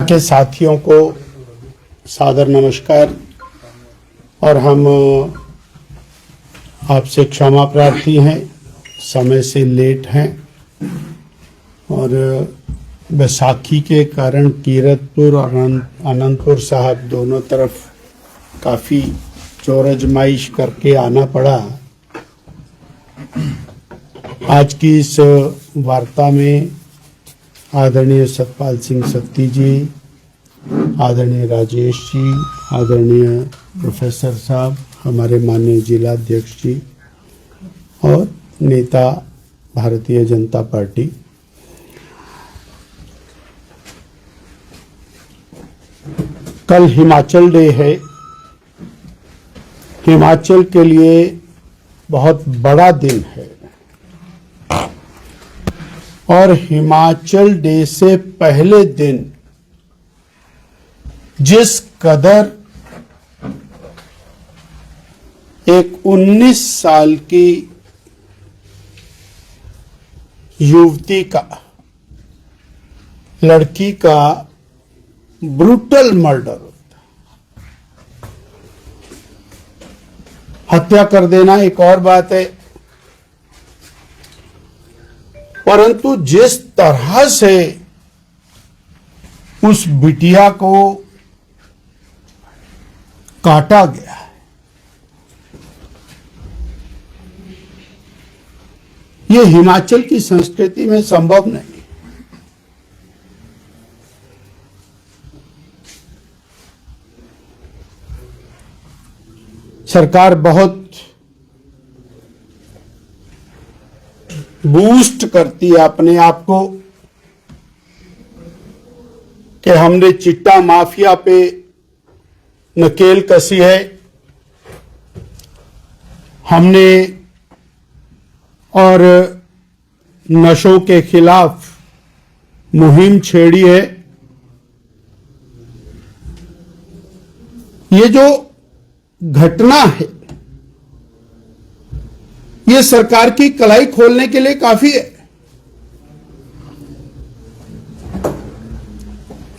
के साथियों को सादर नमस्कार। और हम आपसे क्षमा प्रार्थी हैं, समय से लेट हैं और बैसाखी के कारण कीरतपुर और अनंतपुर साहब दोनों तरफ काफ़ी जोर आजमाइश करके आना पड़ा। आज की इस वार्ता में आदरणीय सतपाल सिंह सत्ती जी, आदरणीय राजेश जी, आदरणीय प्रोफेसर साहब, हमारे माननीय जिला अध्यक्ष जी और नेता भारतीय जनता पार्टी, कल हिमाचल डे है। हिमाचल के लिए बहुत बड़ा दिन है और हिमाचल डे से पहले दिन जिस कदर एक 19 साल की युवती का, लड़की का ब्रूटल मर्डर होता, हत्या कर देना एक और बात है, परंतु जिस तरह से उस बिटिया को काटा गया है, ये हिमाचल की संस्कृति में संभव नहीं। सरकार बहुत बूस्ट करती है अपने आप को कि हमने चिट्टा माफिया पे नकेल कसी है, हमने और नशों के खिलाफ मुहिम छेड़ी है। ये जो घटना है ये सरकार की कलाई खोलने के लिए काफी है।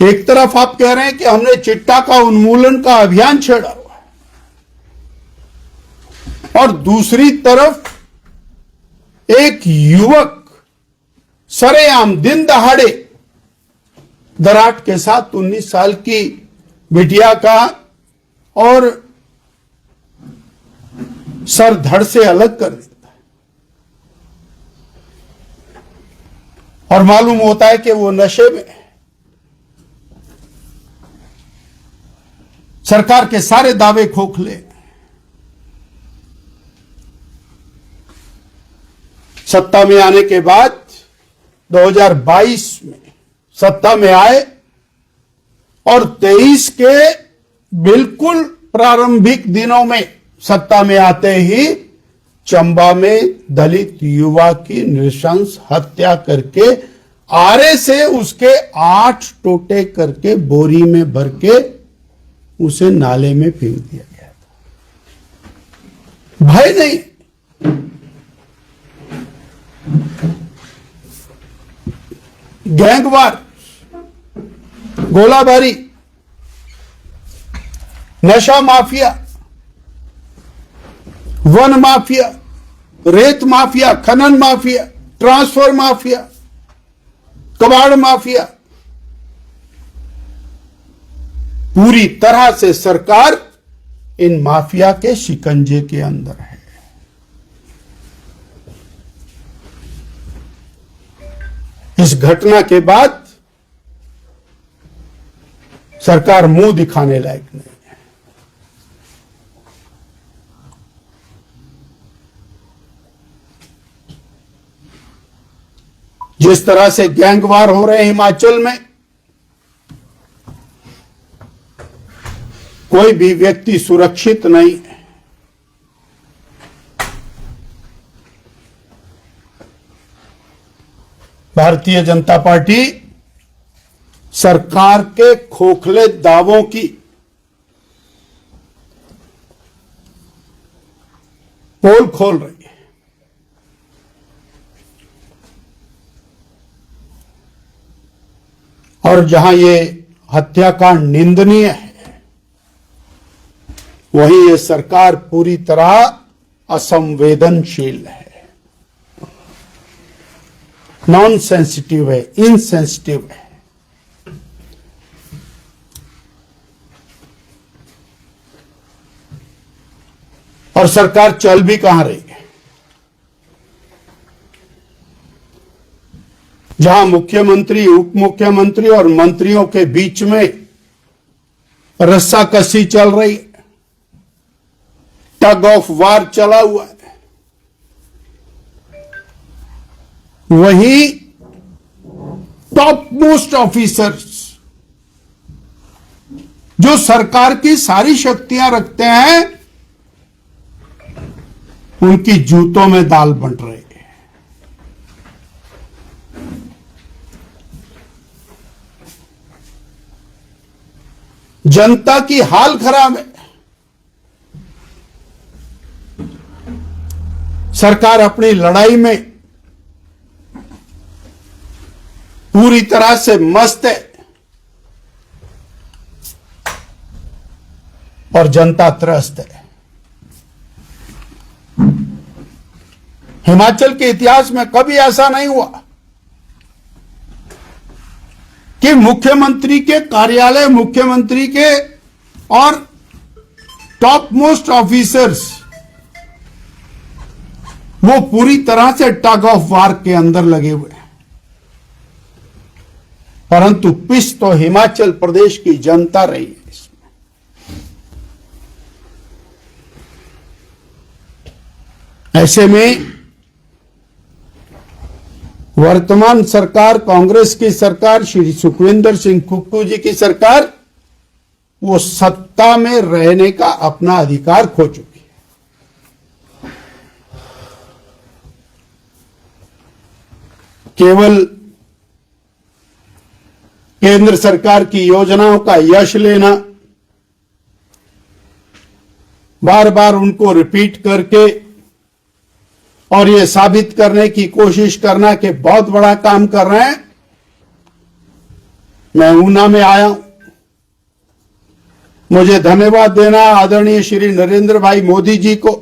एक तरफ आप कह रहे हैं कि हमने चिट्टा का उन्मूलन का अभियान छेड़ा हुआ है और दूसरी तरफ एक युवक सरेआम दिन दहाड़े दराट के साथ 19 साल की बिटिया का और सर धड़ से अलग कर देता है और मालूम होता है कि वो नशे में है। सरकार के सारे दावे खोखले। सत्ता में आने के बाद 2022 में सत्ता में आए और 23 के बिल्कुल प्रारंभिक दिनों में सत्ता में आते ही चंबा में दलित युवा की नृशंस हत्या करके आरे से उसके 8 टोटे करके बोरी में भर के उसे नाले में फेंक दिया गया था। भय नहीं, गैंगवार, गोलाबारी, नशा माफिया, वन माफिया, रेत माफिया, खनन माफिया, ट्रांसफर माफिया, कबाड़ माफिया, पूरी तरह से सरकार इन माफिया के शिकंजे के अंदर है। इस घटना के बाद सरकार मुंह दिखाने लायक नहीं है। जिस तरह से गैंगवार हो रहे हैं हिमाचल में, कोई भी व्यक्ति सुरक्षित नहीं है। भारतीय जनता पार्टी सरकार के खोखले दावों की पोल खोल रही है। और जहां ये हत्याकांड निंदनीय है, वहीं ये सरकार पूरी तरह असंवेदनशील है, नॉन सेंसिटिव है, इनसेंसिटिव है। और सरकार चल भी कहां रही है? जहां मुख्यमंत्री, उप मुख्यमंत्री और मंत्रियों के बीच में रस्साकसी चल रही है, टग ऑफ वार चला हुआ है, वहीं टॉप मोस्ट ऑफिसर्स जो सरकार की सारी शक्तियां रखते हैं, उनकी जूतों में दाल बंट रही है। जनता की हाल खराब है। सरकार अपनी लड़ाई में पूरी तरह से मस्त है और जनता त्रस्त है। हिमाचल के इतिहास में कभी ऐसा नहीं हुआ कि मुख्यमंत्री के कार्यालय, मुख्यमंत्री के और टॉप मोस्ट ऑफिसर्स वो पूरी तरह से टग ऑफ वार के अंदर लगे हुए हैं। परंतु पिस तो हिमाचल प्रदेश की जनता रही है इसमें। ऐसे में वर्तमान सरकार, कांग्रेस की सरकार, श्री सुखविंदर सिंह सुक्खू जी की सरकार, वो सत्ता में रहने का अपना अधिकार खो चुकी है। केवल केंद्र सरकार की योजनाओं का यश लेना, बार बार उनको रिपीट करके और ये साबित करने की कोशिश करना कि बहुत बड़ा काम कर रहे हैं। मैं ऊना में आया हूं, मुझे धन्यवाद देना आदरणीय श्री नरेंद्र भाई मोदी जी को,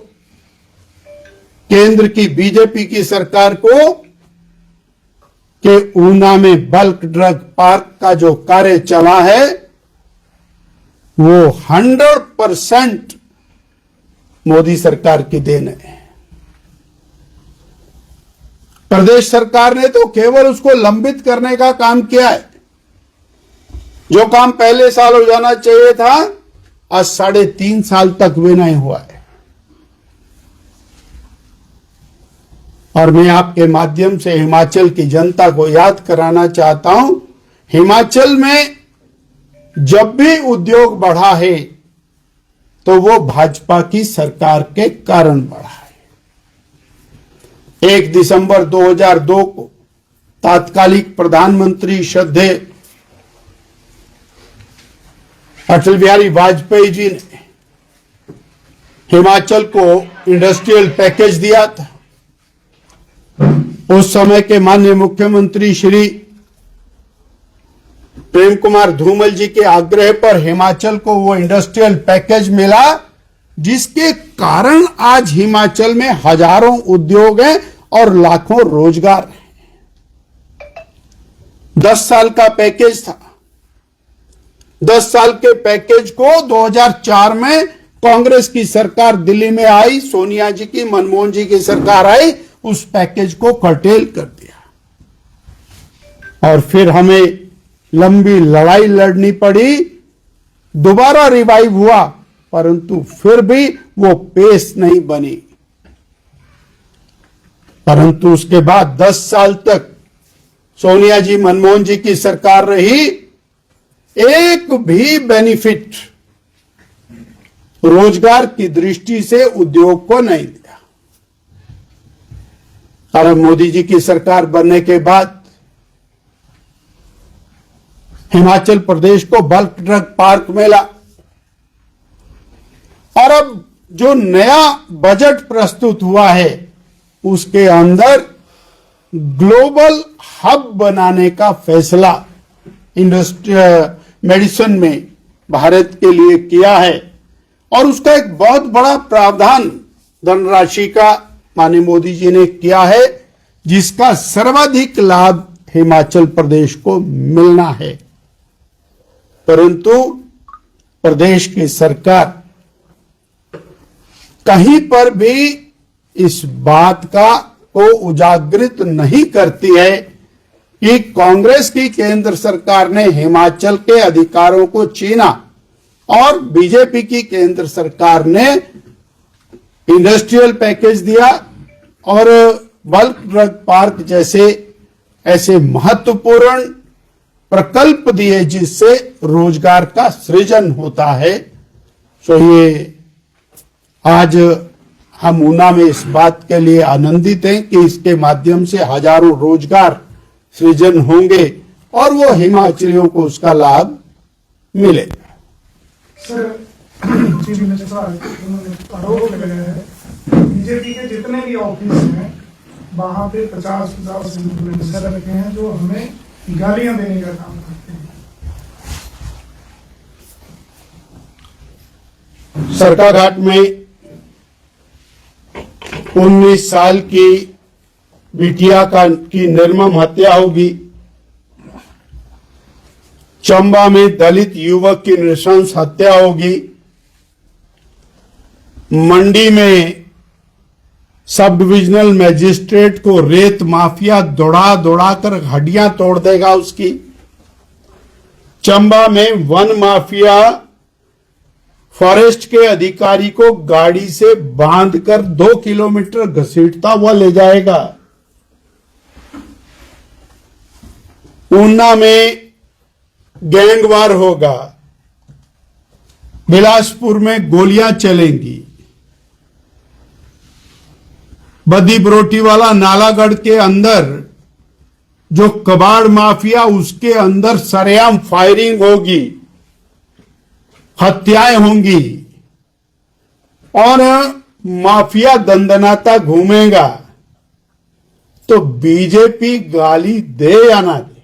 केंद्र की बीजेपी की सरकार को, कि ऊना में बल्क ड्रग पार्क का जो कार्य चला है वो 100% मोदी सरकार की देन है। प्रदेश सरकार ने तो केवल उसको लंबित करने का काम किया है। जो काम पहले साल हो जाना चाहिए था, आज 3.5 साल तक भी नहीं हुआ है। और मैं आपके माध्यम से हिमाचल की जनता को याद कराना चाहता हूं, हिमाचल में जब भी उद्योग बढ़ा है तो वो भाजपा की सरकार के कारण बढ़ा है। 1 दिसंबर 2002 को तात्कालिक प्रधानमंत्री श्रद्धेय अटल बिहारी वाजपेयी जी ने हिमाचल को इंडस्ट्रियल पैकेज दिया था। उस समय के माननीय मुख्यमंत्री श्री प्रेम कुमार धूमल जी के आग्रह पर हिमाचल को वो इंडस्ट्रियल पैकेज मिला, जिसके कारण आज हिमाचल में हजारों उद्योग हैं और लाखों रोजगार हैं। 10 साल का पैकेज था। 10 साल के पैकेज को 2004 में कांग्रेस की सरकार दिल्ली में आई, सोनिया जी की, मनमोहन जी की सरकार आई, उस पैकेज को कर्टेल कर दिया और फिर हमें लंबी लड़ाई लड़नी पड़ी। दोबारा रिवाइव हुआ, परंतु फिर भी वो पेस नहीं बनी। परंतु उसके बाद 10 साल तक सोनिया जी, मनमोहन जी की सरकार रही, एक भी बेनिफिट रोजगार की दृष्टि से उद्योग को नहीं दिया। और अब मोदी जी की सरकार बनने के बाद हिमाचल प्रदेश को बल्क ड्रग पार्क मिला और अब जो नया बजट प्रस्तुत हुआ है उसके अंदर ग्लोबल हब बनाने का फैसला मेडिसिन में भारत के लिए किया है और उसका एक बहुत बड़ा प्रावधान धनराशि का माननीय मोदी जी ने किया है, जिसका सर्वाधिक लाभ हिमाचल प्रदेश को मिलना है। परंतु प्रदेश की सरकार कहीं पर भी इस बात को उजागृत नहीं करती है कि कांग्रेस की केंद्र सरकार ने हिमाचल के अधिकारों को छीना और बीजेपी की केंद्र सरकार ने इंडस्ट्रियल पैकेज दिया और बल्क ड्रग पार्क जैसे ऐसे महत्वपूर्ण प्रकल्प दिए जिससे रोजगार का सृजन होता है। तो ये आज हम ऊना में इस बात के लिए आनंदित हैं कि इसके माध्यम से हजारों रोजगार सृजन होंगे और वो हिमाचलियों को उसका लाभ मिलेगा। सर, आरोप लगाया है बीजेपी के जितने भी ऑफिस हैं वहां पे 50 इन्फ्लुएंसर रखे हैं जो हमें गालियां देने का काम करते हैं। सरकाघाट में 19 साल की बिटिया की निर्मम हत्या होगी। चंबा में दलित युवक की नृशंस हत्या होगी। मंडी में सब डिविजनल मैजिस्ट्रेट को रेत माफिया दौड़ा दौड़ाकर हड्डियां तोड़ देगा उसकी। चंबा में वन माफिया फॉरेस्ट के अधिकारी को गाड़ी से बांधकर 2 किलोमीटर घसीटता हुआ ले जाएगा। ऊना में गैंगवार होगा। बिलासपुर में गोलियां चलेंगी। बदी बरोटी वाला नालागढ़ के अंदर जो कबाड़ माफिया उसके अंदर सरेआम फायरिंग होगी, हत्याएं होंगी और माफिया दंदनाता घूमेगा। तो बीजेपी गाली दे या ना दे,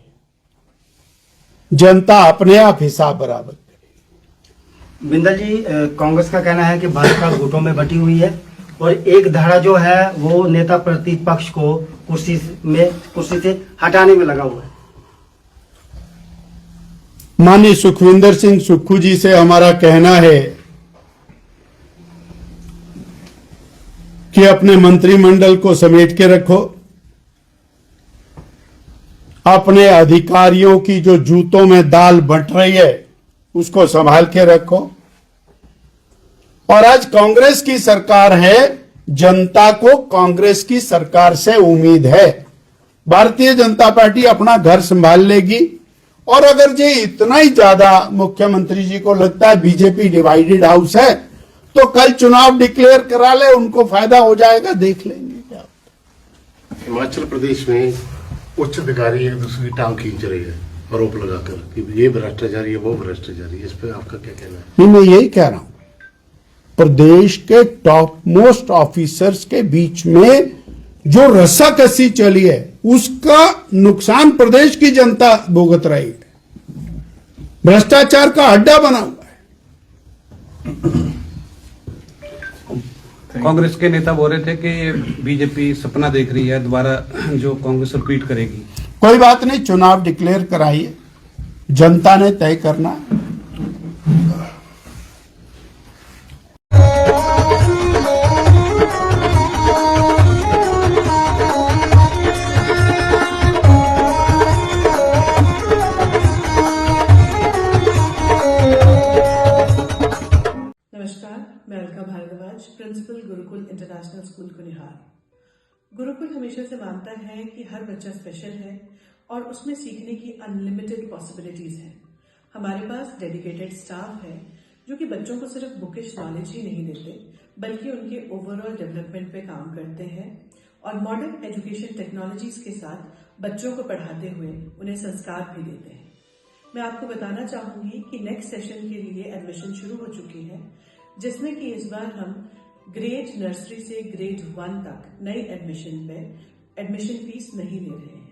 जनता अपने आप हिसाब बराबर करेगी। बिंदल जी, कांग्रेस का कहना है कि भाजपा गुटों में बटी हुई है और एक धारा जो है वो नेता प्रतिपक्ष को कुर्सी से हटाने में लगा हुआ है। माननीय सुखविंदर सिंह सुक्खू जी से हमारा कहना है कि अपने मंत्रिमंडल को समेट के रखो। अपने अधिकारियों की जो जूतों में दाल बंट रही है उसको संभाल के रखो। और आज कांग्रेस की सरकार है, जनता को कांग्रेस की सरकार से उम्मीद है। भारतीय जनता पार्टी अपना घर संभाल लेगी और अगर ये इतना ही ज्यादा मुख्यमंत्री जी को लगता है बीजेपी डिवाइडेड हाउस है तो कल चुनाव डिक्लेयर करा ले, उनको फायदा हो जाएगा, देख लेंगे क्या। हिमाचल प्रदेश में उच्च अधिकारी एक दूसरे की टांग खींच रहे हैं आरोप लगाकर कि ये भ्रष्टाचारी है, वो भ्रष्टाचारी है। इस पर आपका क्या कहना है? नहीं, मैं यही कह रहा हूं, प्रदेश के टॉप मोस्ट ऑफिसर्स के बीच में जो रस्साकसी चली है उसका नुकसान प्रदेश की जनता भुगत रही है। भ्रष्टाचार का अड्डा बना हुआ है। कांग्रेस के नेता बोल रहे थे कि बीजेपी सपना देख रही है दोबारा जो कांग्रेस रिपीट करेगी। कोई बात नहीं, चुनाव डिक्लेयर कराइए, जनता ने तय करना। नमस्कार, मैं Alka Bhardwaj, principal Gurukul international school Kunihar. Gurukul हमेशा से मानता है कि हर बच्चा स्पेशल है और उसमें सीखने की अनलिमिटेड पॉसिबिलिटीज हैं। हमारे पास डेडिकेटेड स्टाफ है जो कि बच्चों को सिर्फ बुकिश नॉलेज ही नहीं देते बल्कि उनके ओवरऑल डेवलपमेंट पे काम करते हैं और मॉडर्न एजुकेशन टेक्नोलॉजीज के साथ बच्चों को पढ़ाते हुए उन्हें संस्कार भी देते हैं। मैं आपको बताना चाहूंगी कि नेक्स्ट सेशन के लिए एडमिशन शुरू हो चुकी है, जिसमें कि इस बार हम ग्रेड नर्सरी से ग्रेड 1 तक नई एडमिशन पे एडमिशन फीस नहीं ले रहे हैं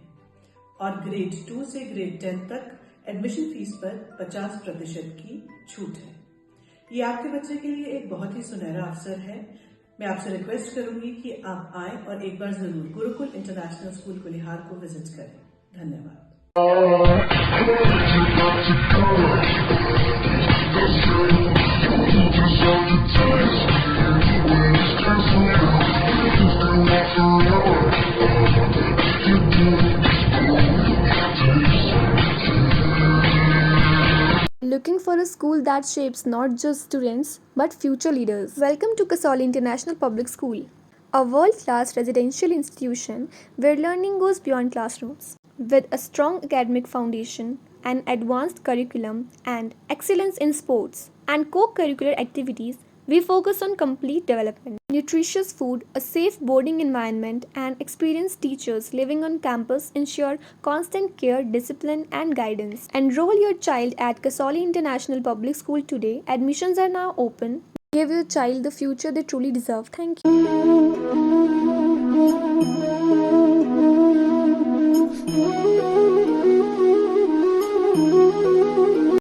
और ग्रेड 2 से ग्रेड 10 तक एडमिशन फीस पर 50% की छूट है। ये आपके बच्चे के लिए एक बहुत ही सुनहरा अवसर है। मैं आपसे रिक्वेस्ट करूंगी कि आप आए और एक बार जरूर गुरुकुल इंटरनेशनल स्कूल कुनिहार को विजिट करें। धन्यवाद। Looking for a school that shapes not just students but future leaders? Welcome to Kasoli International Public School, a world-class residential institution where learning goes beyond classrooms. With a strong academic foundation, an advanced curriculum, and excellence in sports and co-curricular activities, we focus on complete development. Nutritious food, a safe boarding environment, and experienced teachers living on campus ensure constant care, discipline, and guidance. Enroll your child at Kasoli International Public School today. Admissions are now open. Give your child the future they truly deserve. Thank you.